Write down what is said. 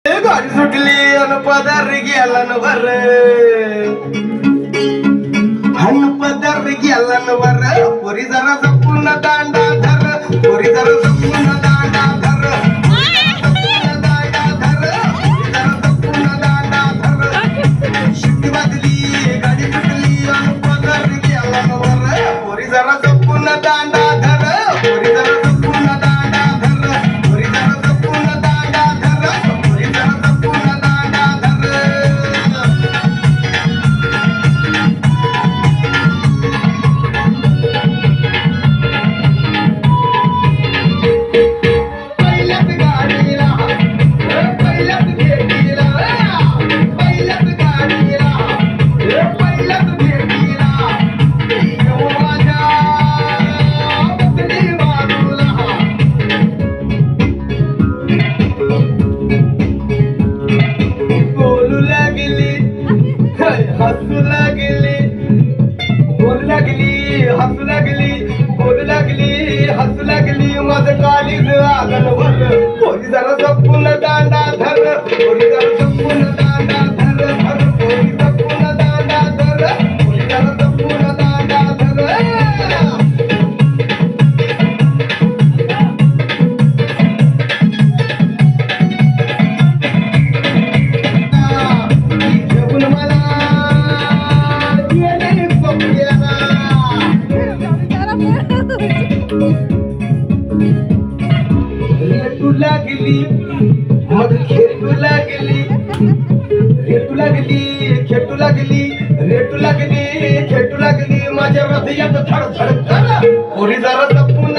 गाडी सुटली अन पदार गेला न वर हन पदार गेला न वर पोरी जरा जपून दांडा धर पोरी जरा जपून दांडा धर शिट्टी वाजली गाडी सुटली अन पदार गेला न वर पोरी जरा जपून दांडा धर पोरी जरा जपून दांडा धर पोरी जरा जपून दांडा धर पोरी जरा जपून दांडा धर पहिल्याच गाडीला पहिल्याच भेटीला पहिल्याच गाडीला पहिल्याच भेटीला येऊ माझ्या बसली बाजूला बोलू लागली हसू लागली बोलू लागली हसू लागली बोलू लागली हसू लागली माझं काळीज आगल वर पोरी जरा जपून दांडा धर पोरी जरा जपून दांडा धर धर पोरी जपून दांडा धर पोरी जरा जपून दांडा धर घेऊन मला गेले पप्प्याला रेटू लागली मग खेटू लागली रेटू लागली खेटू लागली रेटू लागली खेटू लागली माझ्या हृदयात धडधड कर पोरी जरा जपून